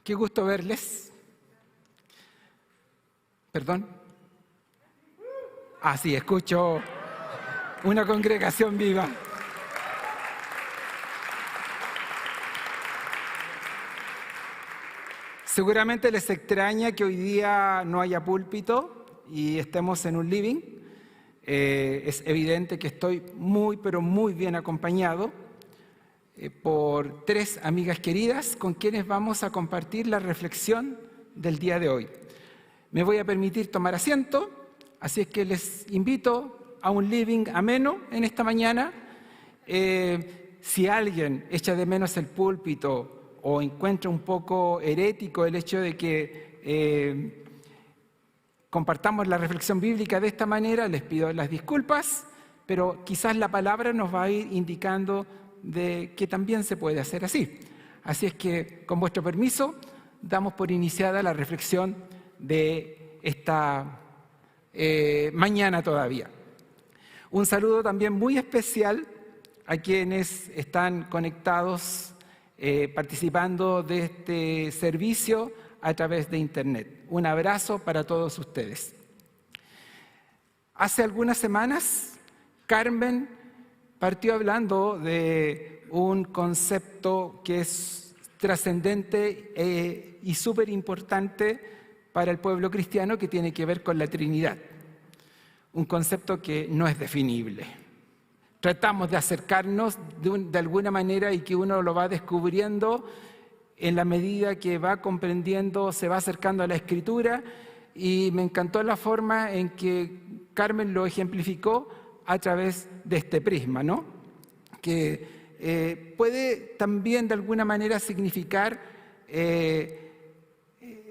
Qué gusto verles. ¿Perdón? Ah, sí, escucho una congregación viva. Seguramente les extraña que hoy día no haya púlpito y estemos en un living. Es evidente que estoy muy, pero muy bien acompañado por tres amigas queridas con quienes vamos a compartir la reflexión del día de hoy. Me voy a permitir tomar asiento, así es que les invito a un living ameno en esta mañana. Si alguien echa de menos el púlpito o encuentra un poco herético el hecho de que compartamos la reflexión bíblica de esta manera, les pido las disculpas, pero quizás la palabra nos va a ir indicando de que también se puede hacer así. Así es que, con vuestro permiso, damos por iniciada la reflexión de esta mañana todavía. Un saludo también muy especial a quienes están conectados, participando de este servicio a través de Internet. Un abrazo para todos ustedes. Hace algunas semanas, Carmen partió hablando de un concepto que es trascendente y súper importante para el pueblo cristiano, que tiene que ver con la Trinidad. Un concepto que no es definible. Tratamos de acercarnos de alguna manera y que uno lo va descubriendo en la medida que va comprendiendo, se va acercando a la Escritura, y me encantó la forma en que Carmen lo ejemplificó a través de este prisma, ¿no? Que puede también de alguna manera significar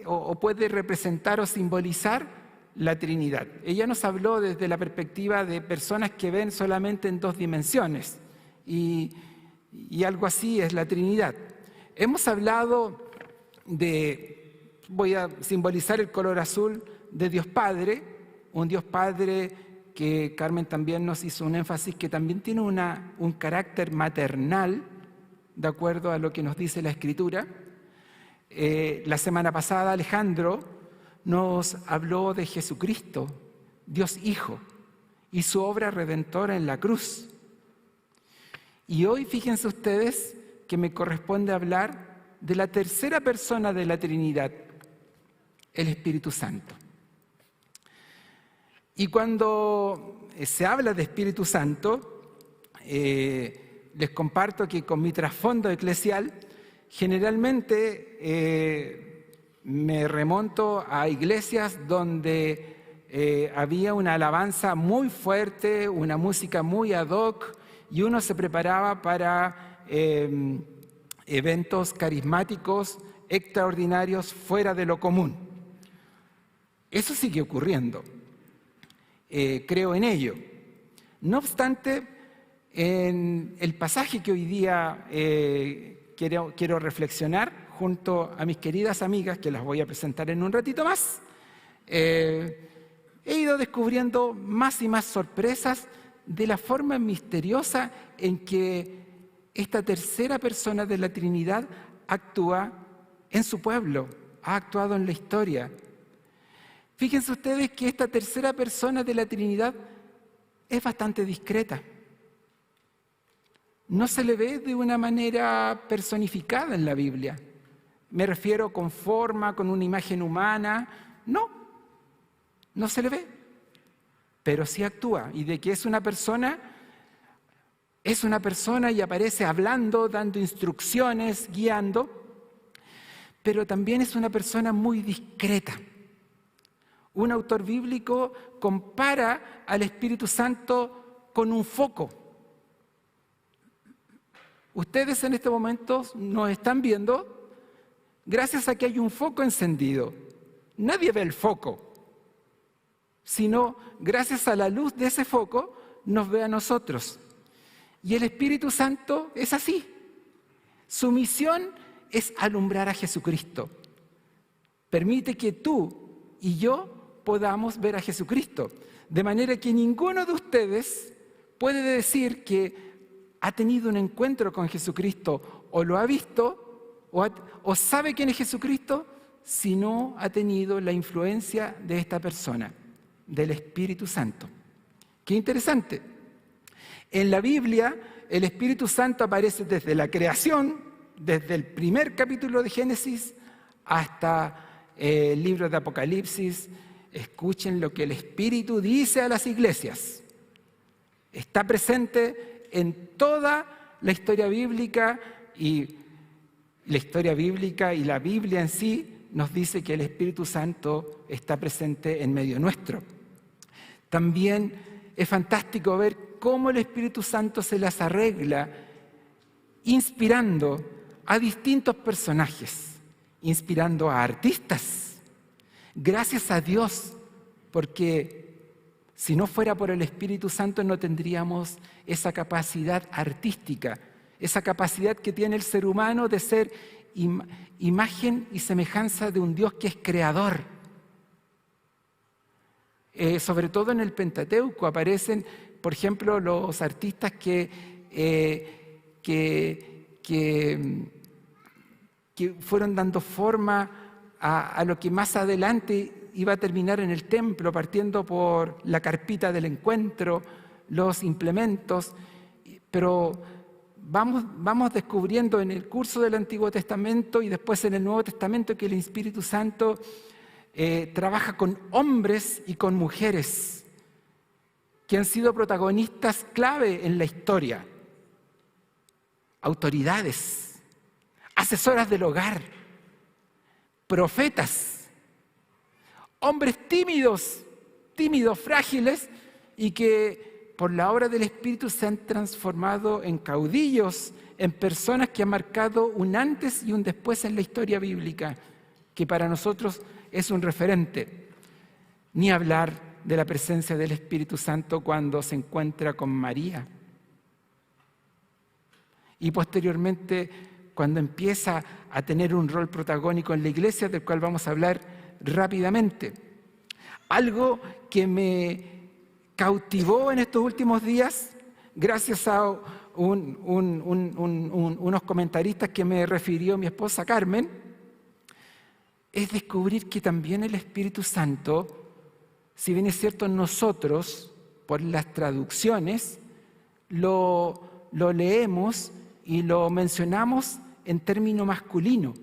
o puede representar o simbolizar la Trinidad. Ella nos habló desde la perspectiva de personas que ven solamente en dos dimensiones, y algo así es la Trinidad. Hemos hablado de, voy a simbolizar el color azul, de Dios Padre, un Dios Padre que Carmen también nos hizo un énfasis que también tiene un carácter maternal, de acuerdo a lo que nos dice la Escritura. La semana pasada Alejandro nos habló de Jesucristo, Dios Hijo, y su obra redentora en la cruz. Y hoy fíjense ustedes que me corresponde hablar de la tercera persona de la Trinidad, el Espíritu Santo. Y cuando se habla de Espíritu Santo, les comparto que con mi trasfondo eclesial, generalmente me remonto a iglesias donde había una alabanza muy fuerte, una música muy ad hoc, y uno se preparaba para eventos carismáticos extraordinarios fuera de lo común. Eso sigue ocurriendo. Creo en ello. No obstante, en el pasaje que hoy día quiero reflexionar junto a mis queridas amigas, que las voy a presentar en un ratito más, he ido descubriendo más y más sorpresas de la forma misteriosa en que esta tercera persona de la Trinidad actúa en su pueblo, ha actuado en la historia. Fíjense ustedes que esta tercera persona de la Trinidad es bastante discreta. No se le ve de una manera personificada en la Biblia. Me refiero con forma, con una imagen humana. No se le ve. Pero sí actúa. Y de que es una persona y aparece hablando, dando instrucciones, guiando. Pero también es una persona muy discreta. Un autor bíblico compara al Espíritu Santo con un foco. Ustedes en este momento nos están viendo gracias a que hay un foco encendido. Nadie ve el foco, sino gracias a la luz de ese foco nos ve a nosotros. Y el Espíritu Santo es así. Su misión es alumbrar a Jesucristo. Permite que tú y yo podamos ver a Jesucristo, de manera que ninguno de ustedes puede decir que ha tenido un encuentro con Jesucristo o lo ha visto o sabe quién es Jesucristo si no ha tenido la influencia de esta persona, del Espíritu Santo. Qué interesante. En la Biblia, el Espíritu Santo aparece desde la creación, desde el primer capítulo de Génesis hasta el libro de Apocalipsis. Escuchen lo que el Espíritu dice a las iglesias. Está presente en toda la historia bíblica, y la historia bíblica y la Biblia en sí nos dice que el Espíritu Santo está presente en medio nuestro. También es fantástico ver cómo el Espíritu Santo se las arregla inspirando a distintos personajes, inspirando a artistas. Gracias a Dios, porque si no fuera por el Espíritu Santo no tendríamos esa capacidad artística, esa capacidad que tiene el ser humano de ser imagen y semejanza de un Dios que es creador. Sobre todo en el Pentateuco aparecen, por ejemplo, los artistas que fueron dando forma a lo que más adelante iba a terminar en el templo, partiendo por la carpita del encuentro, los implementos, pero vamos descubriendo en el curso del Antiguo Testamento y después en el Nuevo Testamento que el Espíritu Santo trabaja con hombres y con mujeres que han sido protagonistas clave en la historia, autoridades, asesoras del hogar, profetas, hombres tímidos, frágiles, y que por la obra del Espíritu se han transformado en caudillos, en personas que han marcado un antes y un después en la historia bíblica, que para nosotros es un referente. Ni hablar de la presencia del Espíritu Santo cuando se encuentra con María. Y posteriormente, cuando empieza a tener un rol protagónico en la iglesia, del cual vamos a hablar rápidamente. Algo que me cautivó en estos últimos días, gracias a unos comentaristas que me refirió mi esposa Carmen, es descubrir que también el Espíritu Santo, si bien es cierto nosotros, por las traducciones, lo leemos y lo mencionamos en término masculino.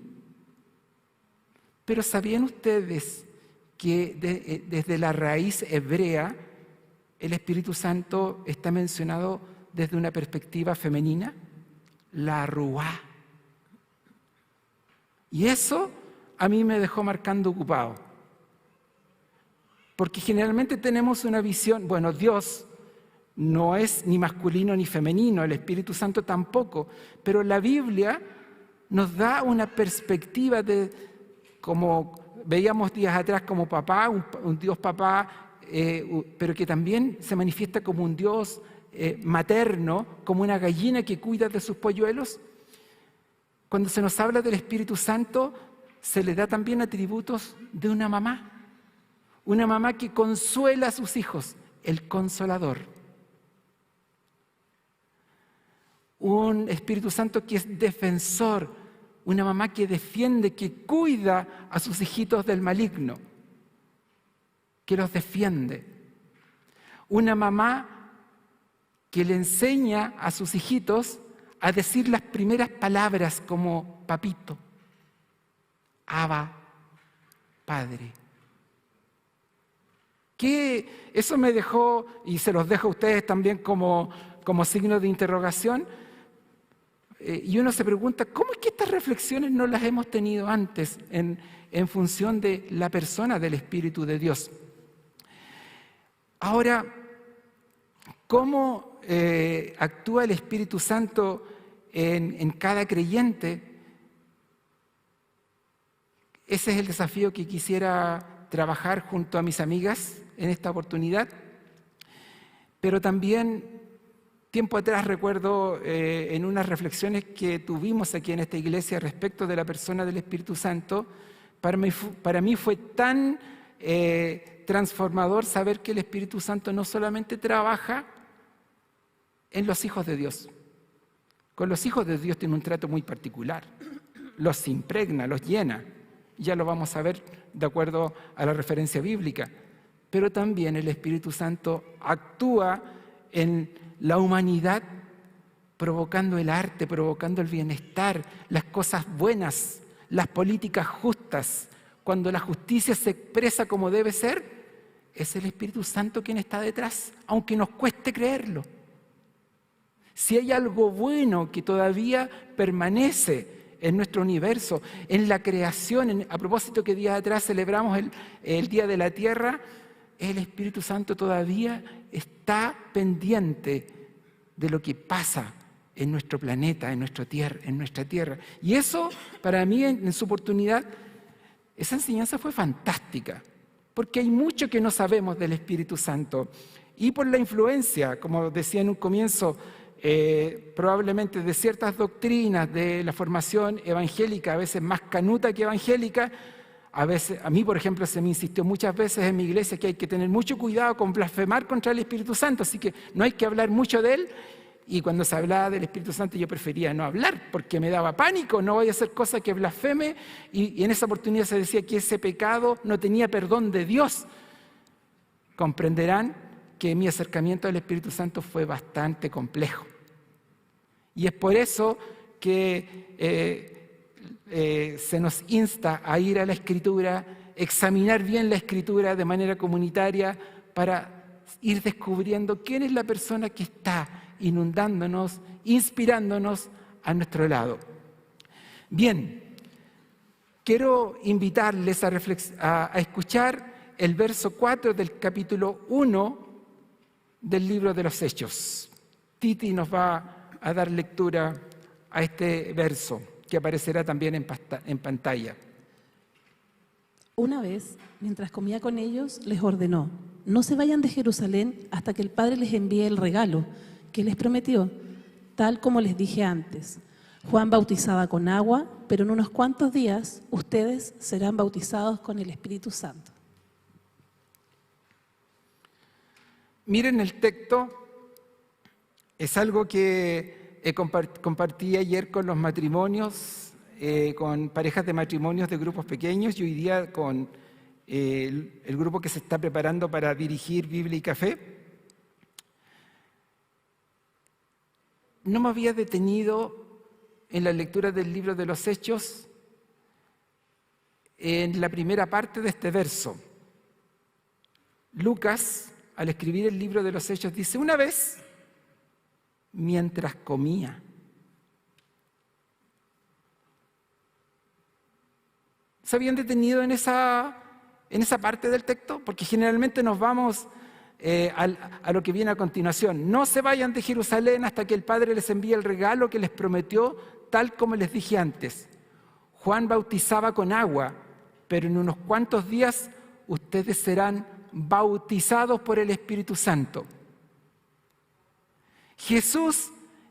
Pero ¿sabían ustedes que desde la raíz hebrea el Espíritu Santo está mencionado desde una perspectiva femenina? La ruá. Y eso a mí me dejó marcando ocupado. Porque generalmente tenemos una visión, bueno, Dios no es ni masculino ni femenino, el Espíritu Santo tampoco, pero la Biblia nos da una perspectiva de, como veíamos días atrás, como papá, un Dios papá, pero que también se manifiesta como un Dios materno, como una gallina que cuida de sus polluelos. Cuando se nos habla del Espíritu Santo, se le da también atributos de una mamá que consuela a sus hijos, el consolador. Un Espíritu Santo que es defensor, una mamá que defiende, que cuida a sus hijitos del maligno, que los defiende. Una mamá que le enseña a sus hijitos a decir las primeras palabras como papito, Abba, Padre. Que eso me dejó, y se los dejo a ustedes también como signo de interrogación, y uno se pregunta, ¿cómo es que estas reflexiones no las hemos tenido antes en función de la persona del Espíritu de Dios? Ahora, ¿cómo actúa el Espíritu Santo en cada creyente? Ese es el desafío que quisiera trabajar junto a mis amigas en esta oportunidad. Pero también, tiempo atrás recuerdo en unas reflexiones que tuvimos aquí en esta iglesia respecto de la persona del Espíritu Santo, para mí fue tan transformador saber que el Espíritu Santo no solamente trabaja en los hijos de Dios. Con los hijos de Dios tiene un trato muy particular. los impregna, los llena. Ya lo vamos a ver de acuerdo a la referencia bíblica. Pero también el Espíritu Santo actúa en la humanidad provocando el arte, provocando el bienestar, las cosas buenas, las políticas justas. Cuando la justicia se expresa como debe ser, es el Espíritu Santo quien está detrás, aunque nos cueste creerlo. Si hay algo bueno que todavía permanece en nuestro universo, en la creación, a propósito que días atrás celebramos el Día de la Tierra, el Espíritu Santo todavía está pendiente de lo que pasa en nuestro planeta, en nuestra tierra. Y eso, para mí, en su oportunidad, esa enseñanza fue fantástica, porque hay mucho que no sabemos del Espíritu Santo. Y por la influencia, como decía en un comienzo, probablemente de ciertas doctrinas de la formación evangélica, a veces más canuta que evangélica. A mí, por ejemplo, se me insistió muchas veces en mi iglesia que hay que tener mucho cuidado con blasfemar contra el Espíritu Santo, así que no hay que hablar mucho de él. Y cuando se hablaba del Espíritu Santo yo prefería no hablar porque me daba pánico, no voy a hacer cosas que blasfeme. Y en esa oportunidad se decía que ese pecado no tenía perdón de Dios. Comprenderán que mi acercamiento al Espíritu Santo fue bastante complejo. Y es por eso que se nos insta a ir a la Escritura, examinar bien la Escritura de manera comunitaria para ir descubriendo quién es la persona que está inundándonos, inspirándonos a nuestro lado. Bien, quiero invitarles a escuchar el verso 4 del capítulo 1 del libro de los Hechos. Titi nos va a dar lectura a este verso, que aparecerá también en pantalla. Una vez, mientras comía con ellos, les ordenó: no se vayan de Jerusalén hasta que el Padre les envíe el regalo que les prometió, tal como les dije antes. Juan bautizaba con agua, pero en unos cuantos días ustedes serán bautizados con el Espíritu Santo. Miren el texto, es algo que compartí ayer con los matrimonios, con parejas de matrimonios de grupos pequeños y hoy día con el grupo que se está preparando para dirigir Biblia y Café. No me había detenido en la lectura del libro de los Hechos en la primera parte de este verso. Lucas, al escribir el libro de los Hechos, dice: una vez, mientras comía. ¿Se habían detenido en esa parte del texto? Porque generalmente nos vamos a lo que viene a continuación. No se vayan de Jerusalén hasta que el Padre les envíe el regalo que les prometió, tal como les dije antes. Juan bautizaba con agua, pero en unos cuantos días ustedes serán bautizados por el Espíritu Santo. Jesús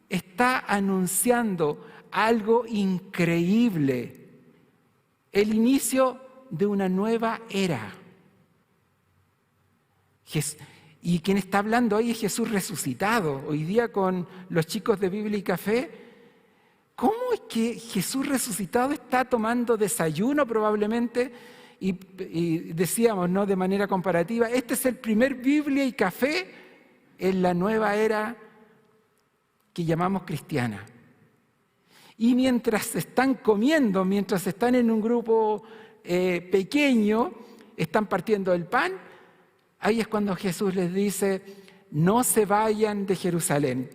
está anunciando algo increíble, el inicio de una nueva era. Y quien está hablando hoy es Jesús resucitado. Hoy día con los chicos de Biblia y Café, ¿cómo es que Jesús resucitado está tomando desayuno probablemente? Y decíamos, ¿no?, de manera comparativa, este es el primer Biblia y Café en la nueva era que llamamos cristiana. Y mientras están comiendo, mientras están en un grupo pequeño, están partiendo el pan, ahí es cuando Jesús les dice: no se vayan de Jerusalén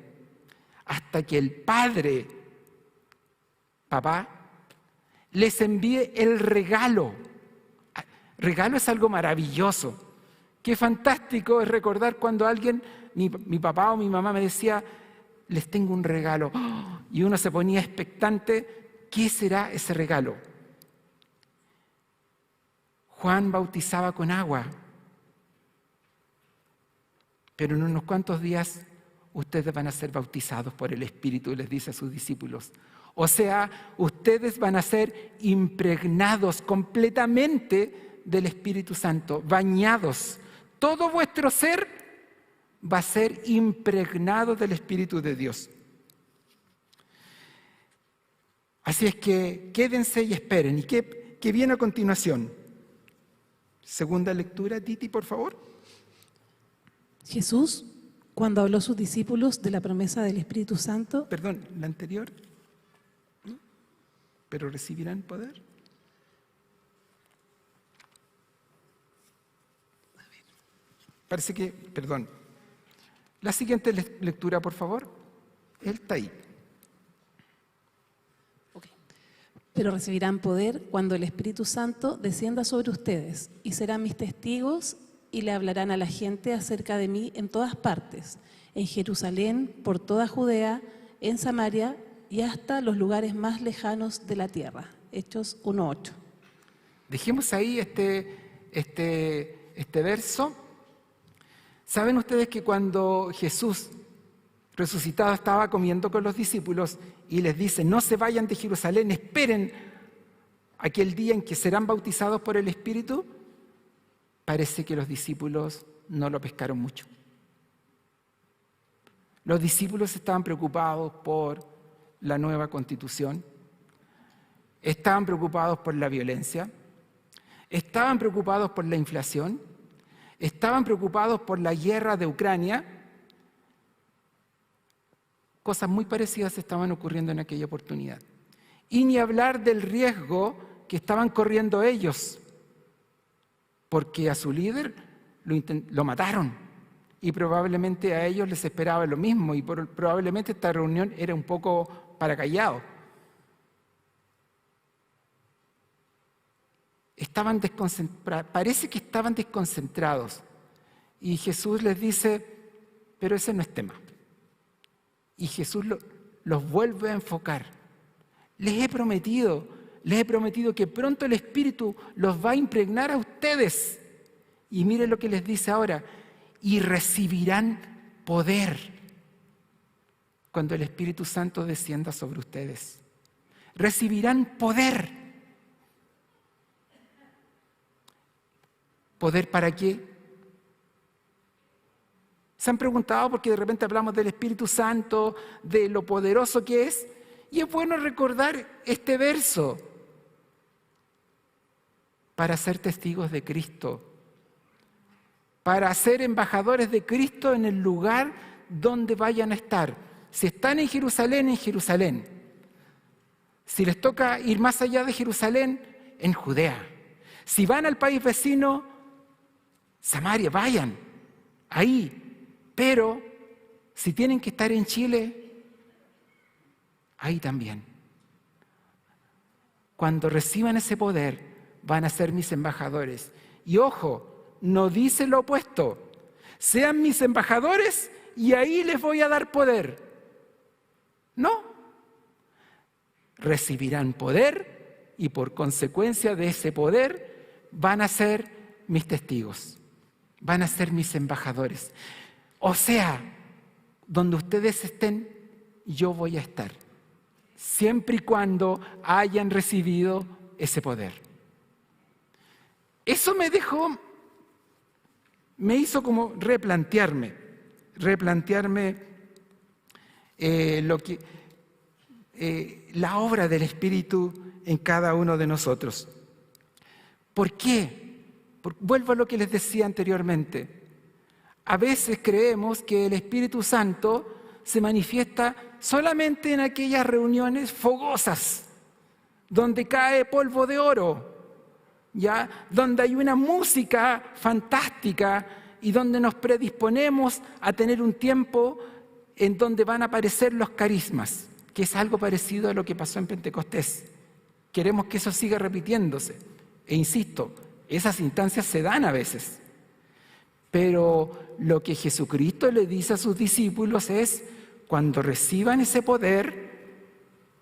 hasta que el Padre, papá, les envíe el regalo. Regalo es algo maravilloso. Qué fantástico es recordar cuando alguien, mi papá o mi mamá me decía: les tengo un regalo. Y uno se ponía expectante, ¿qué será ese regalo? Juan bautizaba con agua, pero en unos cuantos días ustedes van a ser bautizados por el Espíritu, les dice a sus discípulos. O sea, ustedes van a ser impregnados completamente del Espíritu Santo, bañados. Todo vuestro ser va a ser impregnado del Espíritu de Dios. Así es que quédense y esperen. ¿Y qué viene a continuación? Segunda lectura, Titi, por favor. Jesús, cuando habló a sus discípulos de la promesa del Espíritu Santo, Perdón, la anterior. ¿Pero recibirán poder? Parece que, perdón. La siguiente lectura, por favor. Él está ahí. pero recibirán poder cuando el Espíritu Santo descienda sobre ustedes y serán mis testigos y le hablarán a la gente acerca de mí en todas partes, en Jerusalén, por toda Judea, en Samaria y hasta los lugares más lejanos de la tierra. Hechos 1:8. Dejemos ahí este verso. ¿Saben ustedes que cuando Jesús resucitado estaba comiendo con los discípulos y les dice, no se vayan de Jerusalén, esperen aquel día en que serán bautizados por el Espíritu? Parece que los discípulos no lo pescaron mucho. Los discípulos estaban preocupados por la nueva constitución, estaban preocupados por la violencia, estaban preocupados por la inflación, estaban preocupados por la guerra de Ucrania. Cosas muy parecidas estaban ocurriendo en aquella oportunidad. Y ni hablar del riesgo que estaban corriendo ellos, porque a su líder lo mataron y probablemente a ellos les esperaba lo mismo y probablemente esta reunión era un poco para callado. Parece que estaban desconcentrados y Jesús les dice, pero ese no es tema. Y Jesús los vuelve a enfocar. Les he prometido que pronto el Espíritu los va a impregnar a ustedes. Y miren lo que les dice ahora, y recibirán poder cuando el Espíritu Santo descienda sobre ustedes. Recibirán poder. ¿Poder para qué? ¿Se han preguntado? Porque de repente hablamos del Espíritu Santo, de lo poderoso que es. Y es bueno recordar este verso para ser testigos de Cristo, para ser embajadores de Cristo en el lugar donde vayan a estar. Si están en Jerusalén, en Jerusalén. Si les toca ir más allá de Jerusalén, en Judea. Si van al país vecino, Samaria, vayan, ahí. Pero si tienen que estar en Chile, ahí también. Cuando reciban ese poder, van a ser mis embajadores. Y ojo, no dice lo opuesto. Sean mis embajadores y ahí les voy a dar poder. No. Recibirán poder y por consecuencia de ese poder van a ser mis testigos. Van a ser mis embajadores. O sea, donde ustedes estén, yo voy a estar. Siempre y cuando hayan recibido ese poder. Eso me hizo como replantearme la obra del Espíritu en cada uno de nosotros. ¿Por qué? Vuelvo a lo que les decía anteriormente. A veces creemos que el Espíritu Santo se manifiesta solamente en aquellas reuniones fogosas, donde cae polvo de oro, ¿ya? Donde hay una música fantástica y donde nos predisponemos a tener un tiempo en donde van a aparecer los carismas, que es algo parecido a lo que pasó en Pentecostés. Queremos que eso siga repitiéndose. E insisto, esas instancias se dan a veces. Pero lo que Jesucristo le dice a sus discípulos es, cuando reciban ese poder,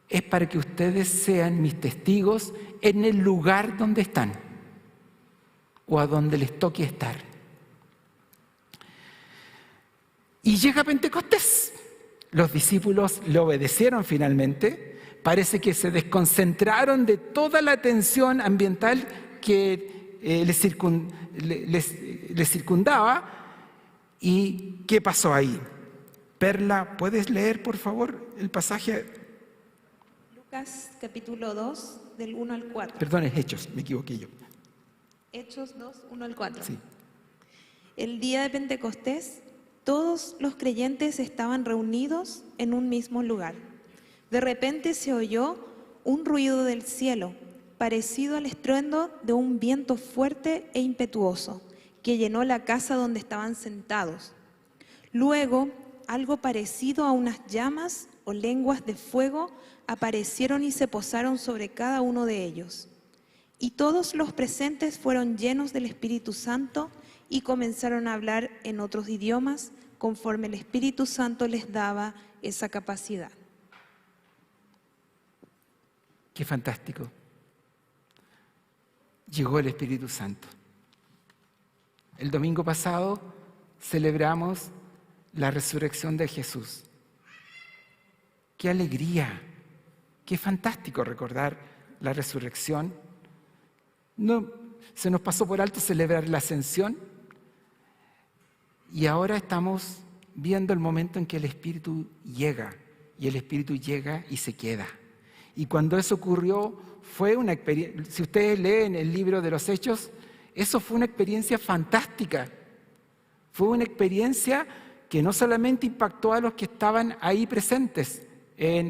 es para que ustedes sean mis testigos en el lugar donde están o a donde les toque estar. Y llega Pentecostés. Los discípulos le obedecieron finalmente. Parece que se desconcentraron de toda la tensión ambiental que les circundaba. ¿Y qué pasó ahí? Perla, ¿puedes leer por favor el pasaje? Lucas capítulo 2, del 1 al 4. Perdón, es Hechos, me equivoqué yo. Hechos 2, 1 al 4. Sí. El día de Pentecostés, todos los creyentes estaban reunidos en un mismo lugar. De repente se oyó un ruido del cielo, parecido al estruendo de un viento fuerte e impetuoso, que llenó la casa donde estaban sentados. Luego, algo parecido a unas llamas o lenguas de fuego aparecieron y se posaron sobre cada uno de ellos. Y todos los presentes fueron llenos del Espíritu Santo y comenzaron a hablar en otros idiomas conforme el Espíritu Santo les daba esa capacidad. Qué fantástico. Llegó el Espíritu Santo. El domingo pasado celebramos la resurrección de Jesús. Qué alegría, qué fantástico recordar la resurrección. No, se nos pasó por alto celebrar la ascensión y ahora estamos viendo el momento en que el Espíritu llega, y el Espíritu llega y se queda. Y cuando eso ocurrió, fue una experiencia, si ustedes leen el libro de los Hechos, eso fue una experiencia fantástica. Fue una experiencia que no solamente impactó a los que estaban ahí presentes,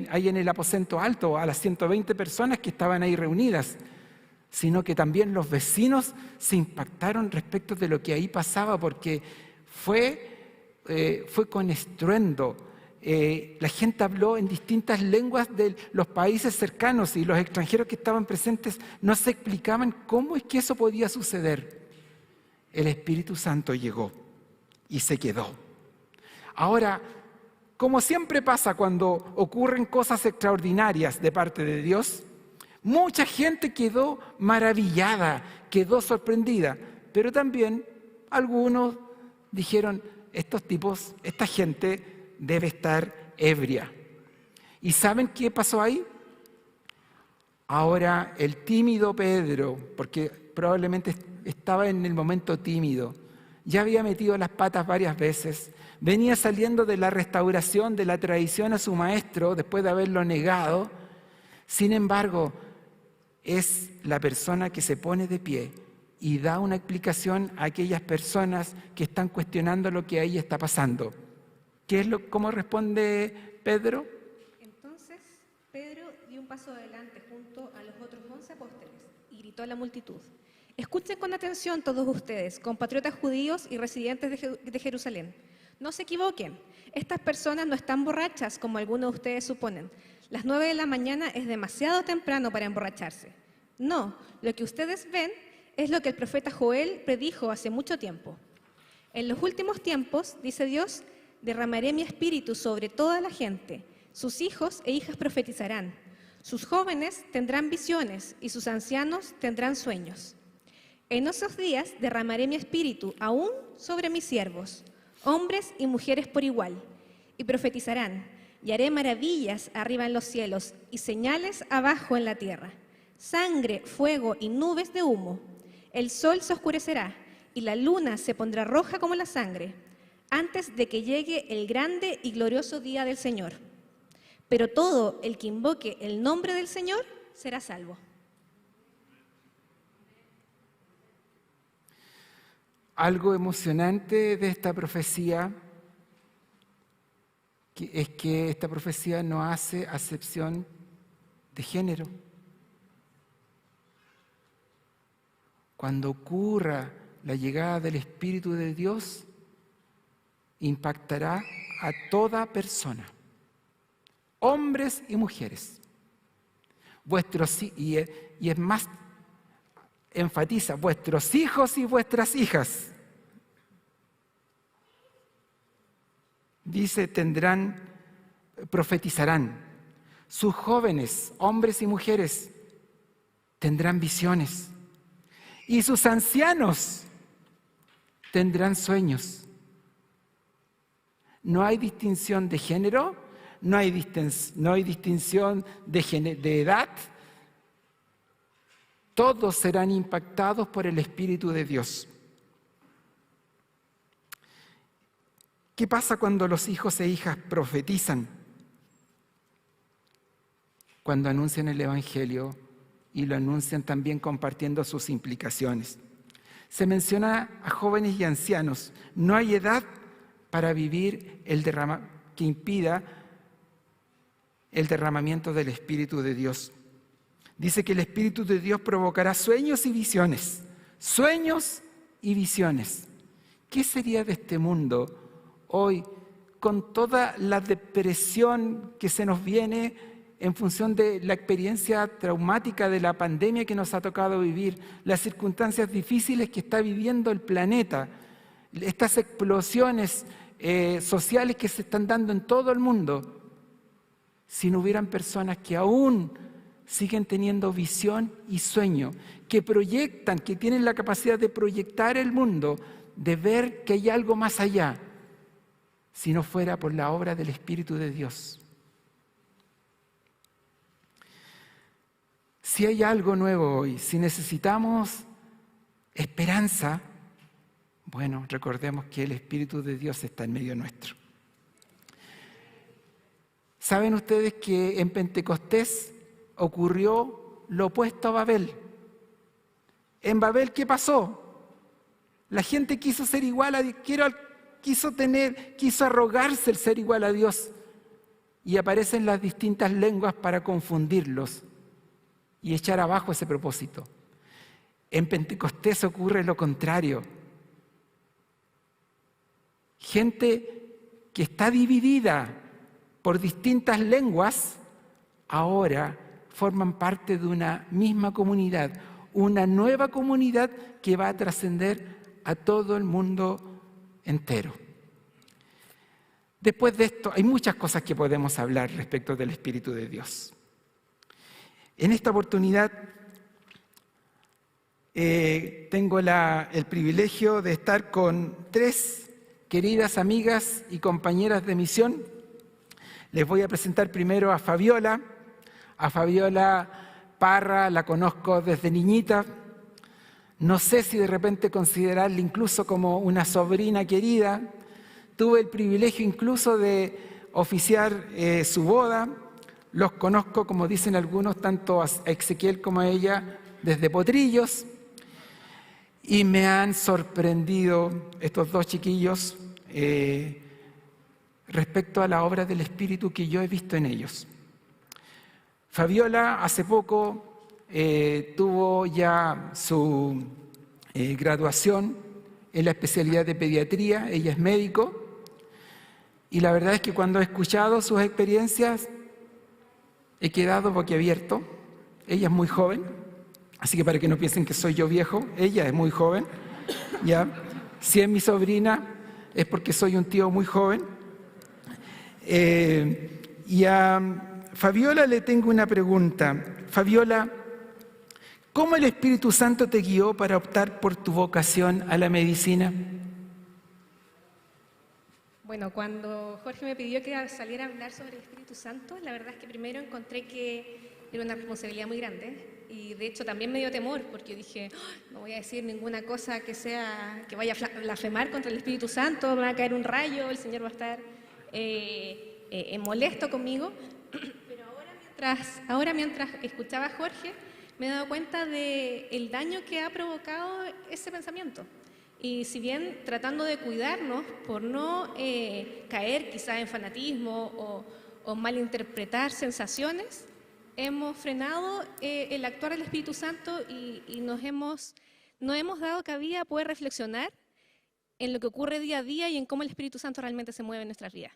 ahí en el aposento alto, a las 120 personas que estaban ahí reunidas, sino que también los vecinos se impactaron respecto de lo que ahí pasaba, porque fue con estruendo. La gente habló en distintas lenguas de los países cercanos y los extranjeros que estaban presentes no se explicaban cómo es que eso podía suceder. El Espíritu Santo llegó y se quedó. Ahora, como siempre pasa cuando ocurren cosas extraordinarias de parte de Dios, mucha gente quedó maravillada, quedó sorprendida, pero también algunos dijeron, estos tipos, esta gente debe estar ebria. ¿Y saben qué pasó ahí? Ahora el tímido Pedro, porque probablemente estaba en el momento tímido, ya había metido las patas varias veces, venía saliendo de la restauración, de la traición a su maestro, después de haberlo negado. Sin embargo, es la persona que se pone de pie y da una explicación a aquellas personas que están cuestionando lo que ahí está pasando. ¿Cómo responde Pedro? Entonces Pedro dio un paso adelante junto a los otros 11 apóstoles y gritó a la multitud: escuchen con atención todos ustedes, compatriotas judíos y residentes de Jerusalén. No se equivoquen, estas personas no están borrachas como algunos de ustedes suponen. Las 9 de la mañana es demasiado temprano para emborracharse. No, lo que ustedes ven es lo que el profeta Joel predijo hace mucho tiempo. En los últimos tiempos, dice Dios, derramaré mi espíritu sobre toda la gente. Sus hijos e hijas profetizarán. Sus jóvenes tendrán visiones y sus ancianos tendrán sueños. En esos días derramaré mi espíritu aún sobre mis siervos, hombres y mujeres por igual, y profetizarán, y haré maravillas arriba en los cielos y señales abajo en la tierra, sangre, fuego y nubes de humo. El sol se oscurecerá y la luna se pondrá roja como la sangre, antes de que llegue el grande y glorioso día del Señor. Pero todo el que invoque el nombre del Señor será salvo. Algo emocionante de esta profecía es que esta profecía no hace acepción de género. Cuando ocurra la llegada del Espíritu de Dios, impactará a toda persona, hombres y mujeres. Y es más, enfatiza, vuestros hijos y vuestras hijas. Dice, profetizarán. Sus jóvenes, hombres y mujeres, tendrán visiones. Y sus ancianos tendrán sueños. No hay distinción de género, no hay distinción de edad. Todos serán impactados por el Espíritu de Dios. ¿Qué pasa cuando los hijos e hijas profetizan? cuando anuncian el Evangelio y lo anuncian también compartiendo sus implicaciones. Se menciona a jóvenes y ancianos. No hay edad para vivir que impida el derramamiento del Espíritu de Dios. Dice que el Espíritu de Dios provocará sueños y visiones. Sueños y visiones. ¿Qué sería de este mundo hoy con toda la depresión que se nos viene en función de la experiencia traumática de la pandemia que nos ha tocado vivir, las circunstancias difíciles que está viviendo el planeta, estas explosiones sociales que se están dando en todo el mundo? Si no hubieran personas que aún siguen teniendo visión y sueño, que proyectan, que tienen la capacidad de proyectar el mundo, de ver que hay algo más allá, si no fuera por la obra del Espíritu de Dios. Si hay algo nuevo hoy, si necesitamos esperanza, bueno, recordemos que el Espíritu de Dios está en medio nuestro. ¿Saben ustedes que en Pentecostés ocurrió lo opuesto a Babel? En Babel, ¿qué pasó? La gente quiso ser igual a Dios, quiso arrogarse el ser igual a Dios, y aparecen las distintas lenguas para confundirlos y echar abajo ese propósito. En Pentecostés ocurre lo contrario. Gente que está dividida por distintas lenguas, ahora forman parte de una misma comunidad, una nueva comunidad que va a trascender a todo el mundo entero. Después de esto, hay muchas cosas que podemos hablar respecto del Espíritu de Dios. En esta oportunidad tengo el privilegio de estar con 3 queridas amigas y compañeras de misión. Les voy a presentar primero a Fabiola Parra, la conozco desde niñita. No sé si de repente considerarla incluso como una sobrina querida. Tuve el privilegio incluso de oficiar su boda. Los conozco, como dicen algunos, tanto a Ezequiel como a ella, desde potrillos. Y me han sorprendido estos 2 chiquillos respecto a la obra del Espíritu que yo he visto en ellos. Fabiola hace poco tuvo ya su graduación en la especialidad de pediatría. Ella es médico, y la verdad es que cuando he escuchado sus experiencias he quedado boquiabierto. Ella es muy joven, así que para que no piensen que soy yo viejo, ella es muy joven, ¿ya? Si es mi sobrina es porque soy un tío muy joven. Y a Fabiola le tengo una pregunta. Fabiola, ¿cómo el Espíritu Santo te guió para optar por tu vocación a la medicina? Bueno, cuando Jorge me pidió que saliera a hablar sobre el Espíritu Santo, la verdad es que primero encontré que era una responsabilidad muy grande, y de hecho también me dio temor, porque dije, no voy a decir ninguna cosa que vaya a blasfemar contra el Espíritu Santo, me va a caer un rayo, el Señor va a estar molesto conmigo. Pero ahora mientras escuchaba a Jorge, me he dado cuenta del daño que ha provocado ese pensamiento. Y si bien tratando de cuidarnos por no caer quizás en fanatismo o malinterpretar sensaciones, hemos frenado el actuar del Espíritu Santo y no hemos dado cabida a poder reflexionar en lo que ocurre día a día y en cómo el Espíritu Santo realmente se mueve en nuestras vidas.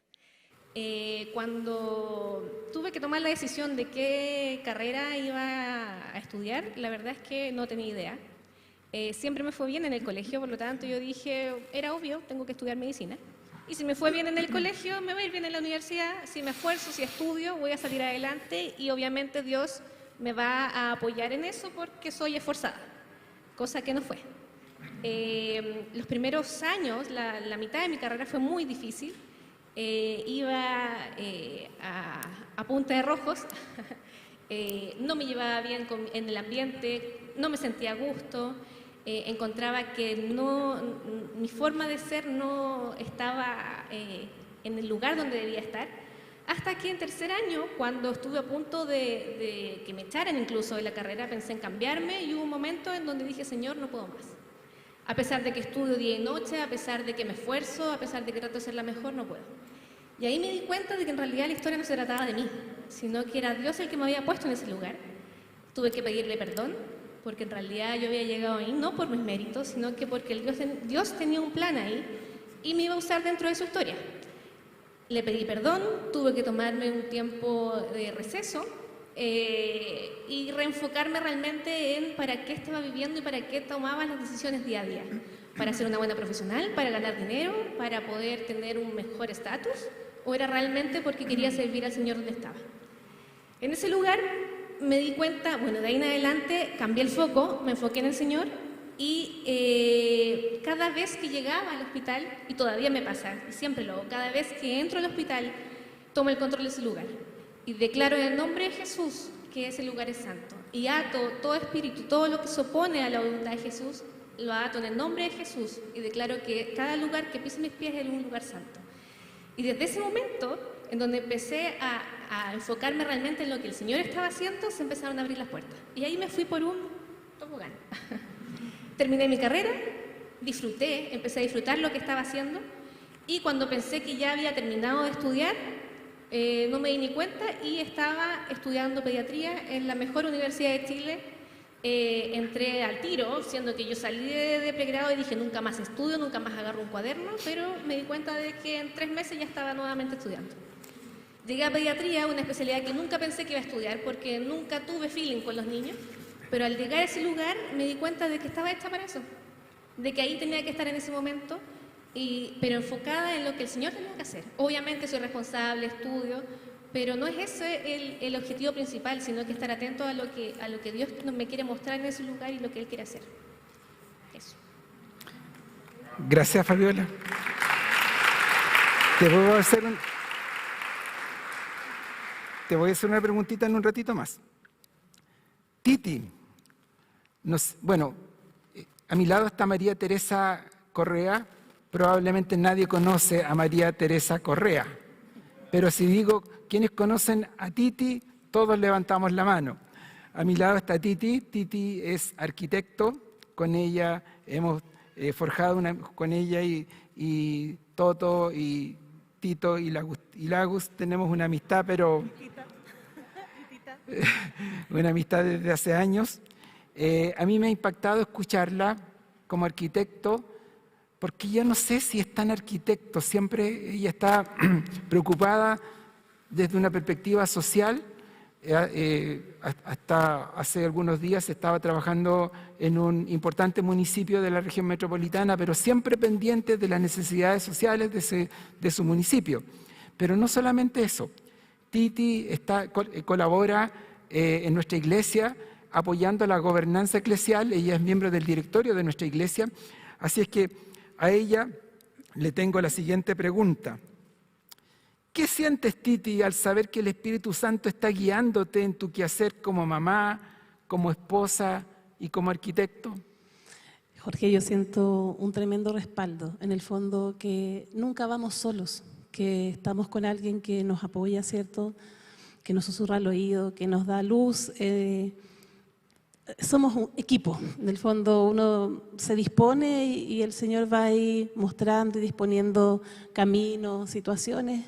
Cuando tuve que tomar la decisión de qué carrera iba a estudiar, la verdad es que no tenía idea. Siempre me fue bien en el colegio, por lo tanto yo dije, era obvio, tengo que estudiar medicina. Y si me fue bien en el colegio, me va a ir bien en la universidad. Si me esfuerzo, si estudio, voy a salir adelante, y obviamente Dios me va a apoyar en eso porque soy esforzada, cosa que no fue. Los primeros años, la mitad de mi carrera fue muy difícil. Iba a punta de rojos, no me llevaba bien en el ambiente, no me sentía a gusto, encontraba que mi forma de ser no estaba en el lugar donde debía estar. Hasta que en tercer año, cuando estuve a punto de que me echaran incluso de la carrera, pensé en cambiarme y hubo un momento en donde dije, Señor, no puedo más. A pesar de que estudio día y noche, a pesar de que me esfuerzo, a pesar de que trato de ser la mejor, no puedo. Y ahí me di cuenta de que en realidad la historia no se trataba de mí, sino que era Dios el que me había puesto en ese lugar. Tuve que pedirle perdón, porque en realidad yo había llegado ahí no por mis méritos, sino que porque Dios tenía un plan ahí y me iba a usar dentro de su historia. Le pedí perdón, tuve que tomarme un tiempo de receso y reenfocarme realmente en para qué estaba viviendo y para qué tomaba las decisiones día a día. Para ser una buena profesional, para ganar dinero, para poder tener un mejor estatus, o era realmente porque quería servir al Señor donde estaba. En ese lugar me di cuenta, bueno, de ahí en adelante cambié el foco, me enfoqué en el Señor y cada vez que llegaba al hospital, y todavía me pasa, y siempre lo hago, cada vez que entro al hospital, tomo el control de ese lugar y declaro en el nombre de Jesús que ese lugar es santo. Y ato todo espíritu, todo lo que se opone a la voluntad de Jesús, lo ato en el nombre de Jesús y declaro que cada lugar que pise mis pies es un lugar santo. Y desde ese momento, en donde empecé a enfocarme realmente en lo que el Señor estaba haciendo, se empezaron a abrir las puertas. Y ahí me fui por un tobogán. Terminé mi carrera, disfruté, empecé a disfrutar lo que estaba haciendo y cuando pensé que ya había terminado de estudiar, no me di ni cuenta y estaba estudiando pediatría en la mejor universidad de Chile. Entré al tiro, siendo que yo salí de pregrado y dije nunca más estudio, nunca más agarro un cuaderno, pero me di cuenta de que en 3 meses ya estaba nuevamente estudiando. Llegué a pediatría, una especialidad que nunca pensé que iba a estudiar porque nunca tuve feeling con los niños, pero al llegar a ese lugar me di cuenta de que estaba hecha para eso, de que ahí tenía que estar en ese momento, pero enfocada en lo que el Señor tenía que hacer. Obviamente soy responsable, estudio, pero no es ese el objetivo principal, sino que estar atento a lo que Dios me quiere mostrar en ese lugar y lo que Él quiere hacer. Eso. Gracias, Fabiola. Te voy a hacer una preguntita en un ratito más. Titi, bueno, a mi lado está María Teresa Correa. Probablemente nadie conoce a María Teresa Correa, pero si digo ¿quiénes conocen a Titi? Todos levantamos la mano. A mi lado está Titi. Titi es arquitecto. Con ella hemos forjado con ella y Toto y Tito y Lagus tenemos una amistad, pero una amistad desde hace años. A mí me ha impactado escucharla como arquitecto, porque yo no sé si es tan arquitecto. Siempre ella está preocupada desde una perspectiva social. Hasta hace algunos días estaba trabajando en un importante municipio de la región metropolitana, pero siempre pendiente de las necesidades sociales de su municipio. Pero no solamente eso, Titi colabora en nuestra iglesia apoyando la gobernanza eclesial. Ella es miembro del directorio de nuestra iglesia, así es que a ella le tengo la siguiente pregunta. ¿Qué sientes, Titi, al saber que el Espíritu Santo está guiándote en tu quehacer como mamá, como esposa y como arquitecto? Jorge, yo siento un tremendo respaldo. En el fondo, que nunca vamos solos, que estamos con alguien que nos apoya, ¿cierto? Que nos susurra al oído, que nos da luz. Somos un equipo. En el fondo, uno se dispone y el Señor va ahí mostrando y disponiendo caminos, situaciones.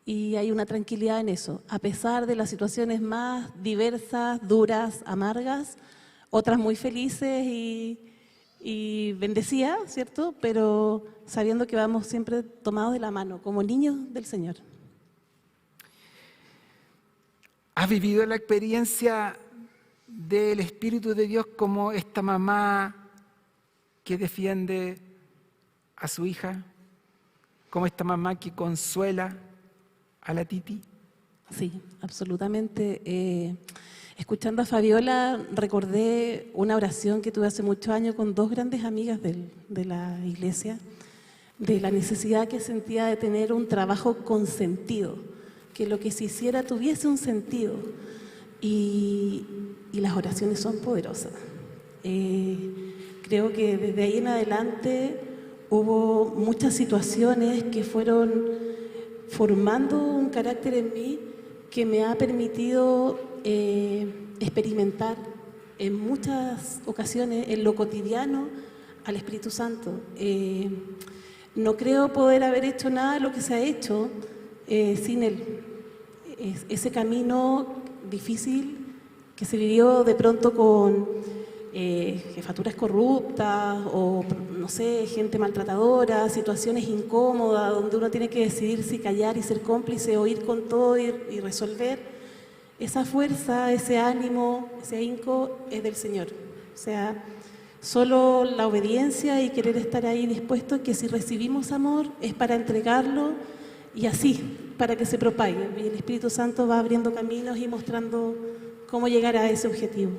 Y hay una tranquilidad en eso, a pesar de las situaciones más diversas, duras, amargas, otras muy felices y bendecidas, ¿cierto? Pero sabiendo que vamos siempre tomados de la mano, como niños del Señor. ¿Has vivido la experiencia del Espíritu de Dios como esta mamá que defiende a su hija? ¿Como esta mamá que consuela a la Titi? Sí, absolutamente. Escuchando a Fabiola, recordé una oración que tuve hace muchos años con 2 grandes amigas de la iglesia, de la necesidad que sentía de tener un trabajo con sentido, que lo que se hiciera tuviese un sentido. Y las oraciones son poderosas. Creo que desde ahí en adelante hubo muchas situaciones que fueron formando un carácter en mí que me ha permitido experimentar en muchas ocasiones en lo cotidiano al Espíritu Santo. No creo poder haber hecho nada de lo que se ha hecho sin Él. Ese camino difícil que se vivió de pronto con jefaturas corruptas o, no sé, gente maltratadora, situaciones incómodas donde uno tiene que decidir si callar y ser cómplice o ir con todo y resolver. Esa fuerza, ese ánimo, ese ahínco es del Señor. O sea, solo la obediencia y querer estar ahí dispuesto, que si recibimos amor es para entregarlo y así, para que se propague. Y el Espíritu Santo va abriendo caminos y mostrando cómo llegar a ese objetivo.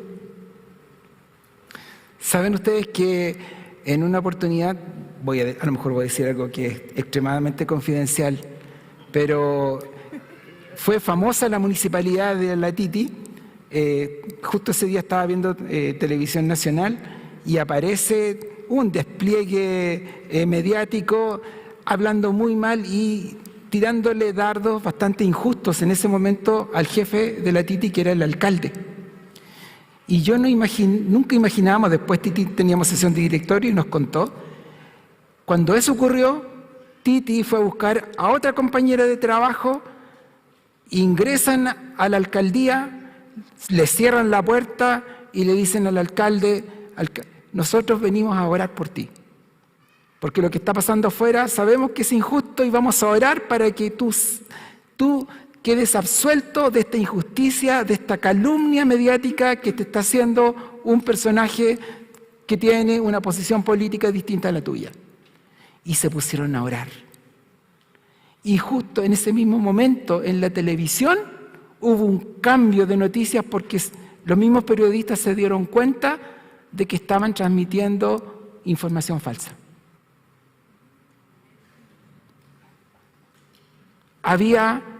Saben ustedes que en una oportunidad, a lo mejor voy a decir algo que es extremadamente confidencial, pero fue famosa la municipalidad de La Titi. Justo ese día estaba viendo televisión nacional y aparece un despliegue mediático hablando muy mal y tirándole dardos bastante injustos en ese momento al jefe de La Titi, que era el alcalde. Y yo nunca imaginábamos, después Titi teníamos sesión de directorio y nos contó, cuando eso ocurrió, Titi fue a buscar a otra compañera de trabajo, ingresan a la alcaldía, le cierran la puerta y le dicen al alcalde, nosotros venimos a orar por ti, porque lo que está pasando afuera sabemos que es injusto y vamos a orar para que tú quedes absuelto de esta injusticia, de esta calumnia mediática que te está haciendo un personaje que tiene una posición política distinta a la tuya. Y se pusieron a orar. Y justo en ese mismo momento en la televisión hubo un cambio de noticias porque los mismos periodistas se dieron cuenta de que estaban transmitiendo información falsa. Había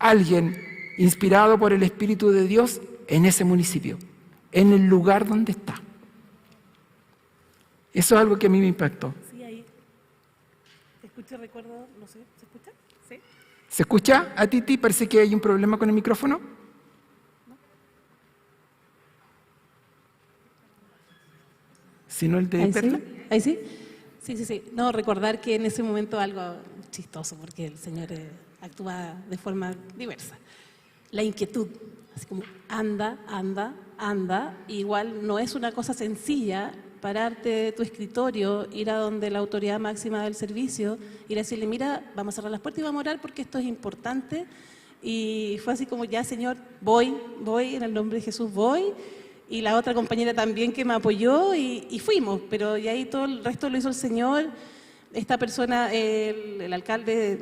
alguien inspirado por el Espíritu de Dios en ese municipio, en el lugar donde está. Eso es algo que a mí me impactó. Sí, ahí. Te escucho, recuerdo, no sé, ¿se escucha? ¿Sí? ¿Se escucha a Titi? Parece que hay un problema con el micrófono. ¿No? Si no, el de ¿Ahí Perla. sí? ¿Ahí sí? Sí. No, recordar que en ese momento algo chistoso, porque el Señor actúa de forma diversa. La inquietud, así como anda, igual no es una cosa sencilla pararte de tu escritorio, ir a donde la autoridad máxima del servicio, ir a decirle, mira, vamos a cerrar las puertas y vamos a orar porque esto es importante. Y fue así como, ya Señor, voy, en el nombre de Jesús voy. Y la otra compañera también que me apoyó y fuimos, pero y ahí todo el resto lo hizo el Señor. Esta persona, el alcalde,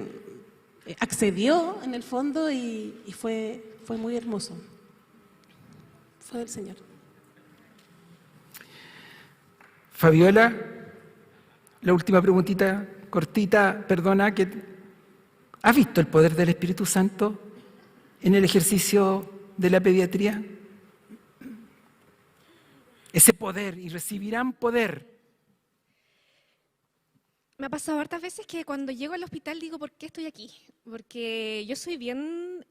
accedió en el fondo y fue muy hermoso. Fue del Señor. Fabiola, la última preguntita cortita, perdona, ¿has visto el poder del Espíritu Santo en el ejercicio de la pediatría? Ese poder, y recibirán poder. Me ha pasado hartas veces que cuando llego al hospital digo, ¿por qué estoy aquí? Porque yo soy bien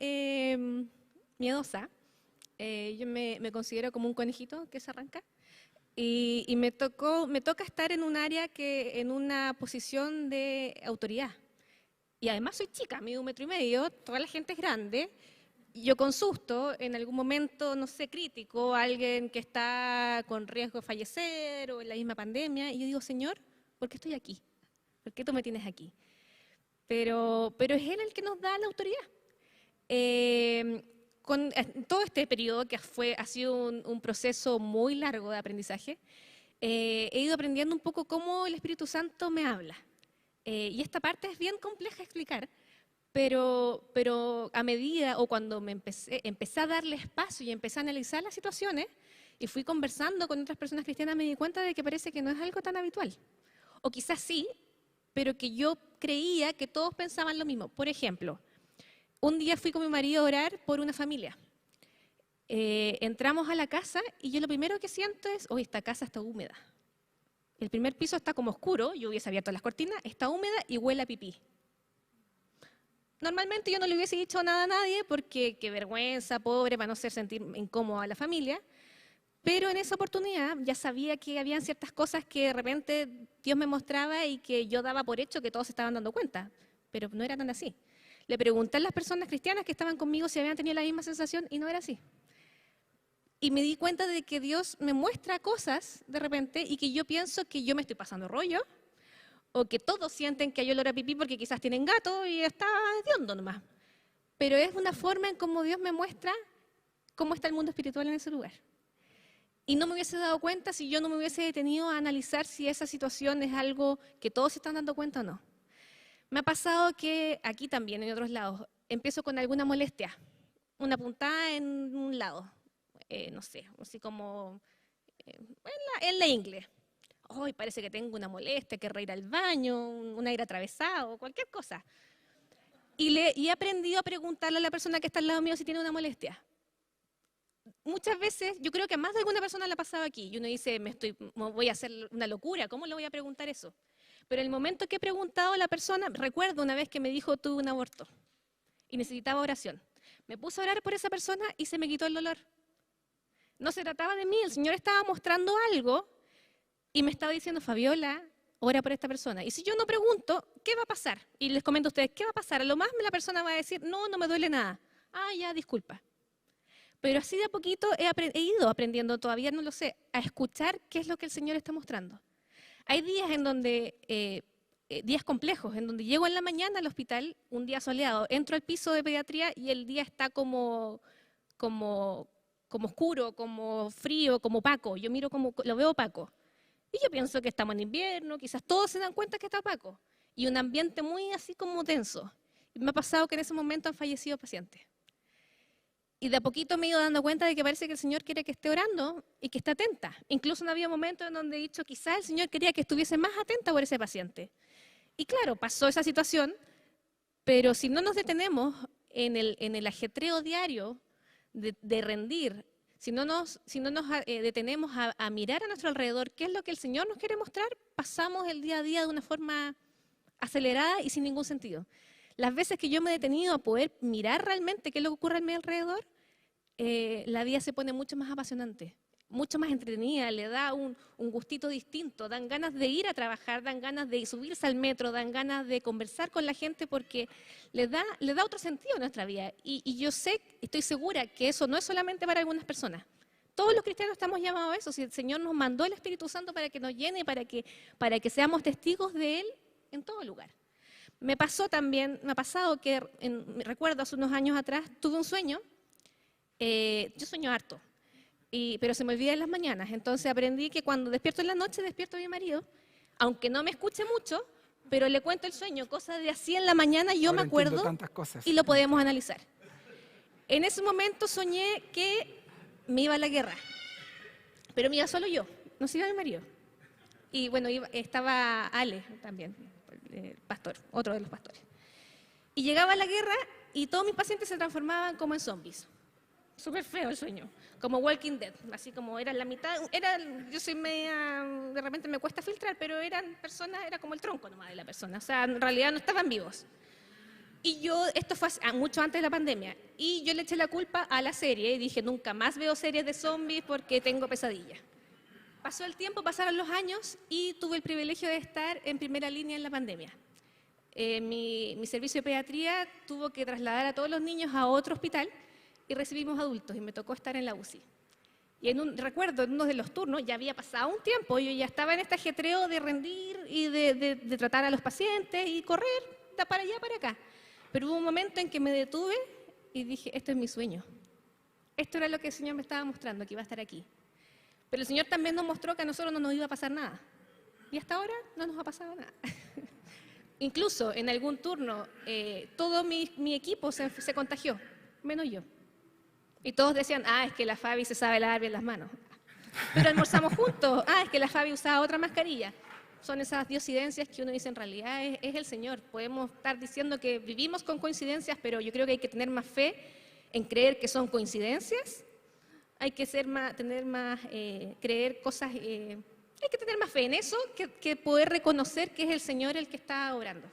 miedosa. Yo me considero como un conejito que se arranca. Y me toca estar en un área en una posición de autoridad. Y además soy chica, mido 1,5 metros, toda la gente es grande. Yo con susto, en algún momento, no sé, crítico, alguien que está con riesgo de fallecer o en la misma pandemia, y yo digo, Señor, ¿por qué estoy aquí? ¿Por qué tú me tienes aquí? Pero es Él el que nos da la autoridad. Con todo este periodo, que ha sido un proceso muy largo de aprendizaje, he ido aprendiendo un poco cómo el Espíritu Santo me habla. Y esta parte es bien compleja de explicar, pero a medida, o cuando empecé a darle espacio y empecé a analizar las situaciones, y fui conversando con otras personas cristianas, me di cuenta de que parece que no es algo tan habitual. O quizás sí, pero que yo creía que todos pensaban lo mismo. Por ejemplo, un día fui con mi marido a orar por una familia. Entramos a la casa y yo lo primero que siento es, esta casa está húmeda. El primer piso está como oscuro, yo hubiese abierto las cortinas, está húmeda y huele a pipí. Normalmente yo no le hubiese dicho nada a nadie porque qué vergüenza, pobre, para no hacer sentir incómodo a la familia. Pero en esa oportunidad ya sabía que habían ciertas cosas que de repente Dios me mostraba y que yo daba por hecho que todos se estaban dando cuenta, pero no era tan así. Le pregunté a las personas cristianas que estaban conmigo si habían tenido la misma sensación y no era así. Y me di cuenta de que Dios me muestra cosas de repente y que yo pienso que yo me estoy pasando rollo o que todos sienten que hay olor a pipí porque quizás tienen gato y está hediondo nomás. Pero es una forma en cómo Dios me muestra cómo está el mundo espiritual en ese lugar. Y no me hubiese dado cuenta si yo no me hubiese detenido a analizar si esa situación es algo que todos se están dando cuenta o no. Me ha pasado que aquí también, en otros lados, empiezo con alguna molestia, una puntada en un lado, no sé, así como en la ingle. Hoy parece que tengo una molestia, querré ir al baño, un aire atravesado, cualquier cosa. Y he aprendido a preguntarle a la persona que está al lado mío si tiene una molestia. Muchas veces, yo creo que a más de alguna persona le ha pasado aquí, y uno dice, voy a hacer una locura, ¿cómo le voy a preguntar eso? Pero el momento que he preguntado a la persona, recuerdo una vez que me dijo, tuve un aborto, y necesitaba oración. Me puse a orar por esa persona y se me quitó el dolor. No se trataba de mí, el Señor estaba mostrando algo, y me estaba diciendo, Fabiola, ora por esta persona. Y si yo no pregunto, ¿qué va a pasar? Y les comento a ustedes, ¿qué va a pasar? A lo más la persona va a decir, no, no me duele nada. Ah, ya, disculpa. Pero así de a poquito he ido aprendiendo, todavía no lo sé, a escuchar qué es lo que el Señor está mostrando. Hay días en donde, días complejos, en donde llego en la mañana al hospital, un día soleado, entro al piso de pediatría y el día está como oscuro, como frío, como opaco. Yo miro lo veo opaco. Y yo pienso que estamos en invierno, quizás todos se dan cuenta que está opaco. Y un ambiente muy así como tenso. Y me ha pasado que en ese momento han fallecido pacientes. Y de a poquito me he ido dando cuenta de que parece que el Señor quiere que esté orando y que esté atenta. Incluso no había momentos en donde he dicho, quizás el Señor quería que estuviese más atenta por ese paciente. Y claro, pasó esa situación, pero si no nos detenemos en el ajetreo diario de rendir, si no nos detenemos a mirar a nuestro alrededor qué es lo que el Señor nos quiere mostrar, pasamos el día a día de una forma acelerada y sin ningún sentido. Las veces que yo me he detenido a poder mirar realmente qué es lo que ocurre a mi alrededor, la vida se pone mucho más apasionante, mucho más entretenida, le da un gustito distinto, dan ganas de ir a trabajar, dan ganas de subirse al metro, dan ganas de conversar con la gente porque le da otro sentido a nuestra vida. Y yo sé, estoy segura que eso no es solamente para algunas personas. Todos los cristianos estamos llamados a eso, si el Señor nos mandó el Espíritu Santo para que nos llene, para que seamos testigos de Él en todo lugar. Me ha pasado que, recuerdo hace unos años atrás, tuve un sueño, yo sueño harto, pero se me olvida en las mañanas, entonces aprendí que cuando despierto en la noche, despierto a mi marido, aunque no me escuche mucho, pero le cuento el sueño, cosa de así en la mañana yo Ahora me acuerdo entiendo tantas cosas. y lo podemos analizar. En ese momento soñé que me iba a la guerra, pero me iba solo yo, no se iba mi marido. Y bueno, estaba Ale también, pastor, otro de los pastores. Y llegaba a la guerra y todos mis pacientes se transformaban como en zombies. Súper feo el sueño, como Walking Dead, así como era la mitad, yo soy media, de repente me cuesta filtrar, pero eran personas, era como el tronco nomás de la persona, o sea, en realidad no estaban vivos. Y esto fue mucho antes de la pandemia, y yo le eché la culpa a la serie y dije, nunca más veo series de zombies porque tengo pesadillas. Pasó el tiempo, pasaron los años y tuve el privilegio de estar en primera línea en la pandemia. Mi servicio de pediatría tuvo que trasladar a todos los niños a otro hospital y recibimos adultos y me tocó estar en la UCI. Y recuerdo, en uno de los turnos, ya había pasado un tiempo, yo ya estaba en este ajetreo de rendir y de tratar a los pacientes y correr de para allá, para acá. Pero hubo un momento en que me detuve y dije, esto es mi sueño. Esto era lo que el Señor me estaba mostrando, que iba a estar aquí. Pero el Señor también nos mostró que a nosotros no nos iba a pasar nada. Y hasta ahora no nos ha pasado nada. Incluso en algún turno, todo mi equipo se contagió, menos yo. Y todos decían, es que la Fabi se sabe lavar bien las manos. Pero almorzamos juntos, es que la Fabi usaba otra mascarilla. Son esas diosidencias que uno dice en realidad es el Señor. Podemos estar diciendo que vivimos con coincidencias, pero yo creo que hay que tener más fe en creer que son coincidencias. Hay que creer cosas, hay que tener más fe en eso que poder reconocer que es el Señor el que está obrando.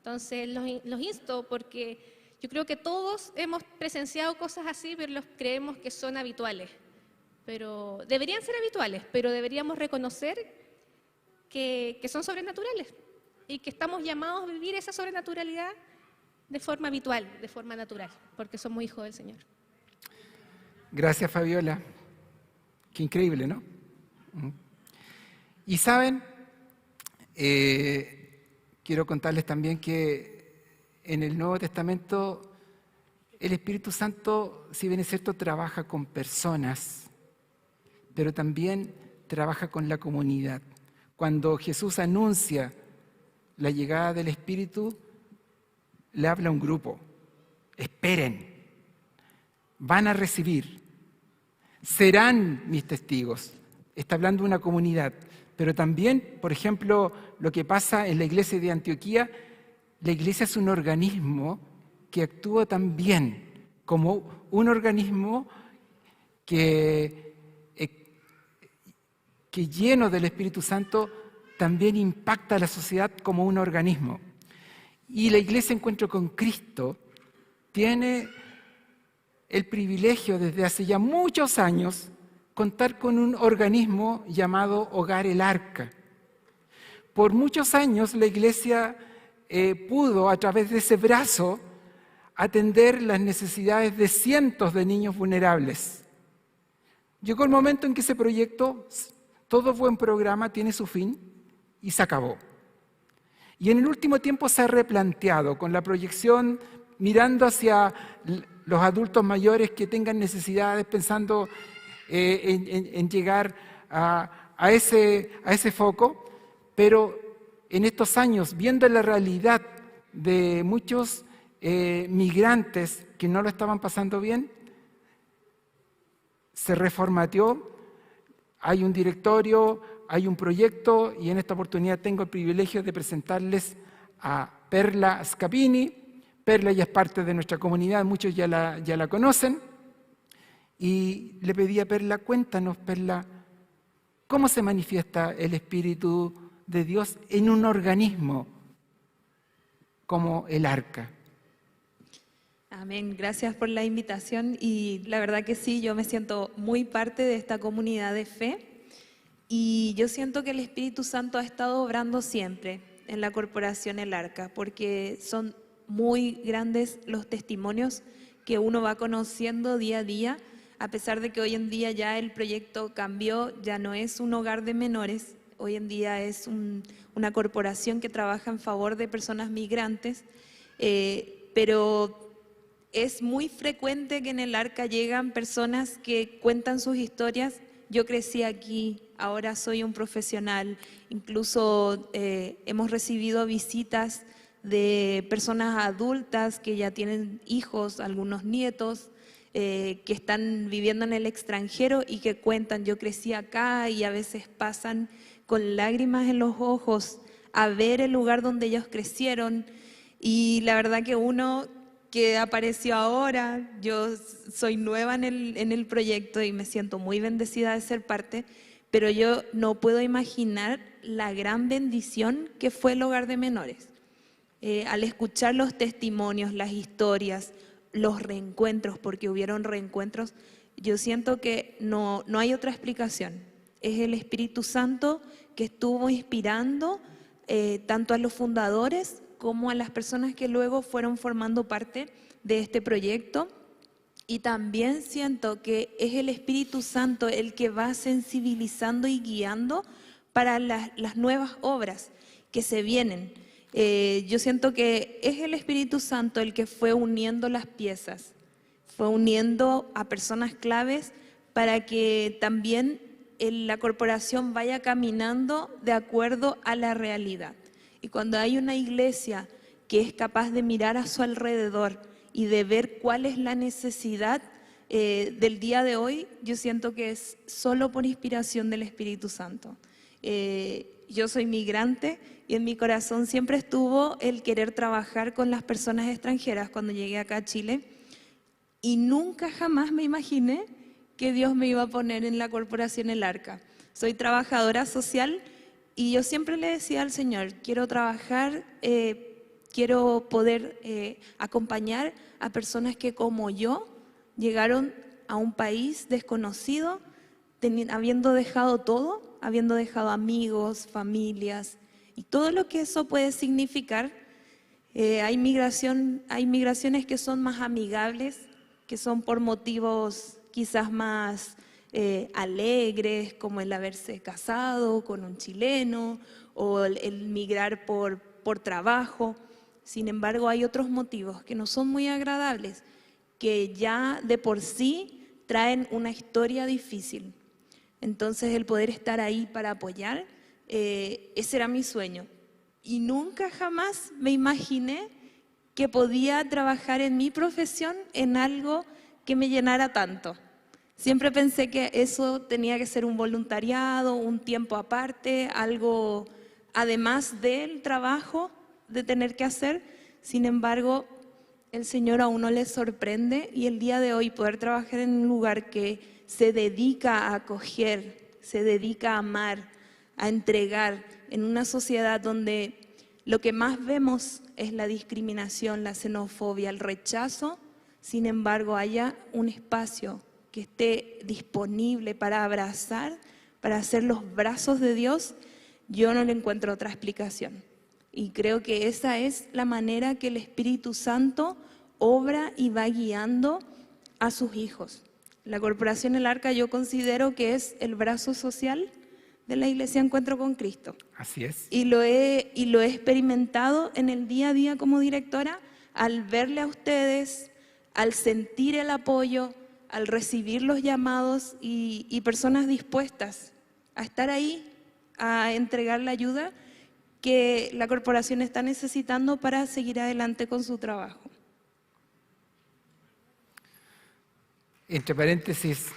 Entonces los insto porque yo creo que todos hemos presenciado cosas así, pero los creemos que son habituales. Pero deberían ser habituales, pero deberíamos reconocer que son sobrenaturales y que estamos llamados a vivir esa sobrenaturalidad de forma habitual, de forma natural, porque somos hijos del Señor. Gracias, Fabiola. Qué increíble, ¿no? Y saben, quiero contarles también que en el Nuevo Testamento el Espíritu Santo, si bien es cierto, trabaja con personas, pero también trabaja con la comunidad. Cuando Jesús anuncia la llegada del Espíritu, le habla a un grupo: esperen, van a recibir, serán mis testigos. Está hablando de una comunidad, pero también, por ejemplo, lo que pasa en la iglesia de Antioquía, la iglesia es un organismo que actúa también como un organismo que lleno del Espíritu Santo también impacta a la sociedad como un organismo. Y la Iglesia Encuentro con Cristo tiene el privilegio desde hace ya muchos años contar con un organismo llamado Hogar El Arca. Por muchos años la Iglesia pudo, a través de ese brazo, atender las necesidades de cientos de niños vulnerables. Llegó el momento en que ese proyecto, todo buen programa tiene su fin y se acabó. Y en el último tiempo se ha replanteado con la proyección mirando hacia los adultos mayores que tengan necesidades, pensando en llegar a ese foco, pero en estos años, viendo la realidad de muchos migrantes que no lo estaban pasando bien, se reformateó. Hay un directorio, hay un proyecto, y en esta oportunidad tengo el privilegio de presentarles a Perla Scapini. Perla ya es parte de nuestra comunidad, muchos ya la conocen. Y le pedí a Perla: cuéntanos, Perla, ¿cómo se manifiesta el Espíritu de Dios en un organismo como el Arca? Amén, gracias por la invitación y la verdad que sí, yo me siento muy parte de esta comunidad de fe y yo siento que el Espíritu Santo ha estado obrando siempre en la corporación El Arca, porque son muy grandes los testimonios que uno va conociendo día a día, a pesar de que hoy en día ya el proyecto cambió, ya no es un hogar de menores, hoy en día es una corporación que trabaja en favor de personas migrantes, pero es muy frecuente que en el Arca llegan personas que cuentan sus historias. Yo crecí aquí, ahora soy un profesional, incluso hemos recibido visitas de personas adultas que ya tienen hijos, algunos nietos, que están viviendo en el extranjero y que cuentan: yo crecí acá, y a veces pasan con lágrimas en los ojos a ver el lugar donde ellos crecieron. Y la verdad que uno que apareció ahora, yo soy nueva en el proyecto y me siento muy bendecida de ser parte, pero yo no puedo imaginar la gran bendición que fue el hogar de menores. Al escuchar los testimonios, las historias, los reencuentros, porque hubieron reencuentros, yo siento que no hay otra explicación. Es el Espíritu Santo que estuvo inspirando tanto a los fundadores como a las personas que luego fueron formando parte de este proyecto. Y también siento que es el Espíritu Santo el que va sensibilizando y guiando para las nuevas obras que se vienen. Yo siento que es el Espíritu Santo el que fue uniendo las piezas, fue uniendo a personas claves para que también la corporación vaya caminando de acuerdo a la realidad. Y cuando hay una iglesia que es capaz de mirar a su alrededor y de ver cuál es la necesidad del día de hoy, yo siento que es solo por inspiración del Espíritu Santo. Yo soy migrante y en mi corazón siempre estuvo el querer trabajar con las personas extranjeras cuando llegué acá a Chile, y nunca jamás me imaginé que Dios me iba a poner en la corporación El Arca. Soy trabajadora social y yo siempre le decía al Señor: quiero trabajar, quiero poder acompañar a personas que como yo llegaron a un país desconocido, habiendo dejado todo, habiendo dejado amigos, familias y todo lo que eso puede significar. Hay migraciones que son más amigables, que son por motivos quizás más alegres, como el haberse casado con un chileno o el migrar por trabajo. Sin embargo, hay otros motivos que no son muy agradables, que ya de por sí traen una historia difícil. Entonces, el poder estar ahí para apoyar, ese era mi sueño. Y nunca jamás me imaginé que podía trabajar en mi profesión en algo que me llenara tanto. Siempre pensé que eso tenía que ser un voluntariado, un tiempo aparte, algo además del trabajo de tener que hacer. Sin embargo, el Señor a uno le sorprende y el día de hoy poder trabajar en un lugar que se dedica a acoger, se dedica a amar, a entregar, en una sociedad donde lo que más vemos es la discriminación, la xenofobia, el rechazo. Sin embargo, haya un espacio que esté disponible para abrazar, para hacer los brazos de Dios, yo no le encuentro otra explicación. Y creo que esa es la manera que el Espíritu Santo obra y va guiando a sus hijos. La Corporación El Arca yo considero que es el brazo social de la Iglesia Encuentro con Cristo. Así es. Y lo he experimentado en el día a día como directora, al verle a ustedes, al sentir el apoyo, al recibir los llamados y personas dispuestas a estar ahí, a entregar la ayuda que la corporación está necesitando para seguir adelante con su trabajo. Entre paréntesis,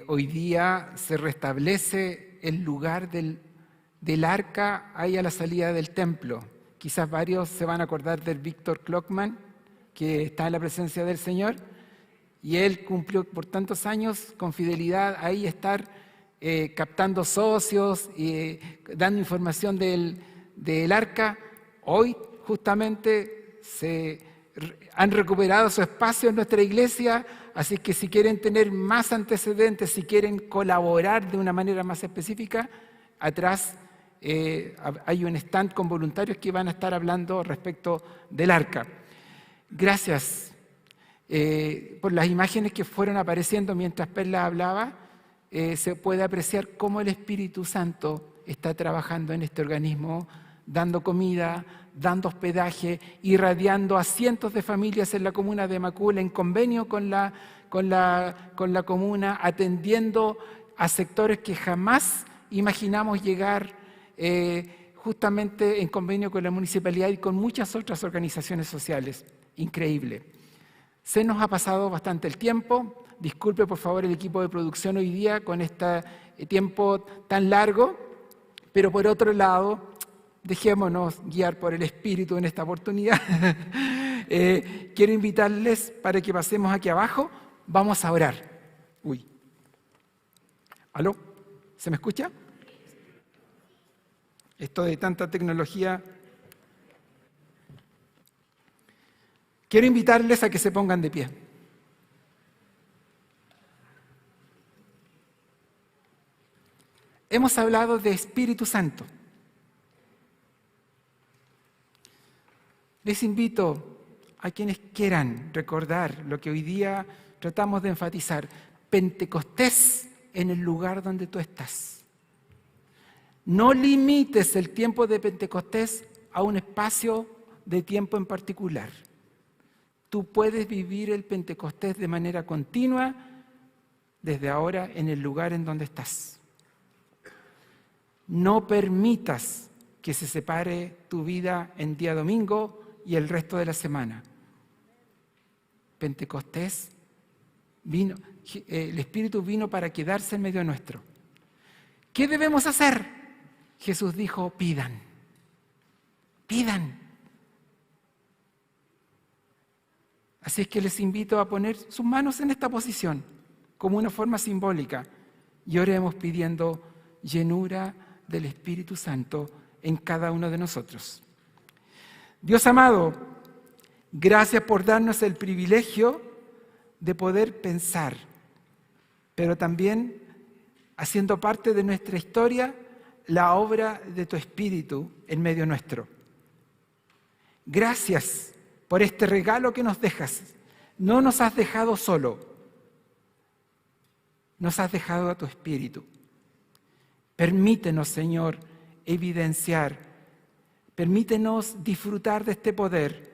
hoy día se restablece el lugar del arca ahí a la salida del templo. Quizás varios se van a acordar del Víctor Klockman, que está en la presencia del Señor, y él cumplió por tantos años con fidelidad ahí estar captando socios y dando información del arca. Hoy justamente se han recuperado su espacio en nuestra iglesia, así que si quieren tener más antecedentes, si quieren colaborar de una manera más específica, atrás hay un stand con voluntarios que van a estar hablando respecto del arca. Gracias por las imágenes que fueron apareciendo mientras Perla hablaba. Se puede apreciar cómo el Espíritu Santo está trabajando en este organismo, dando comida, dando hospedaje, irradiando a cientos de familias en la comuna de Macul, en convenio con la comuna, atendiendo a sectores que jamás imaginamos llegar, justamente en convenio con la municipalidad y con muchas otras organizaciones sociales. Increíble. Se nos ha pasado bastante el tiempo. Disculpe por favor el equipo de producción hoy día con este tiempo tan largo, pero por otro lado, dejémonos guiar por el Espíritu en esta oportunidad. Quiero invitarles para que pasemos aquí abajo. Vamos a orar. Uy. ¿Aló? ¿Se me escucha? Esto de tanta tecnología. Quiero invitarles a que se pongan de pie. Hemos hablado de Espíritu Santo. Les invito a quienes quieran recordar lo que hoy día tratamos de enfatizar: Pentecostés en el lugar donde tú estás. No limites el tiempo de Pentecostés a un espacio de tiempo en particular. Tú puedes vivir el Pentecostés de manera continua desde ahora en el lugar en donde estás. No permitas que se separe tu vida en día domingo y el resto de la semana. Pentecostés vino, el Espíritu vino para quedarse en medio nuestro. ¿Qué debemos hacer? Jesús dijo: pidan, pidan. Así es que les invito a poner sus manos en esta posición como una forma simbólica y oremos pidiendo llenura del Espíritu Santo en cada uno de nosotros. Dios amado, gracias por darnos el privilegio de poder pensar, pero también haciendo parte de nuestra historia, la obra de tu Espíritu en medio nuestro. Gracias por este regalo que nos dejas. No nos has dejado solo, nos has dejado a tu Espíritu. Permítenos, Señor, evidenciar, permítenos disfrutar de este poder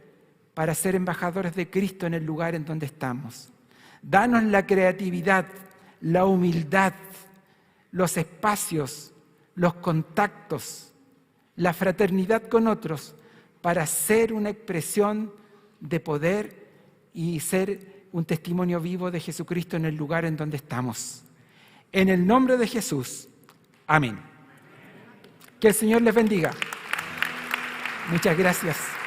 para ser embajadores de Cristo en el lugar en donde estamos. Danos la creatividad, la humildad, los espacios, los contactos, la fraternidad con otros para ser una expresión de poder y ser un testimonio vivo de Jesucristo en el lugar en donde estamos. En el nombre de Jesús. Amén. Que el Señor les bendiga. Muchas gracias.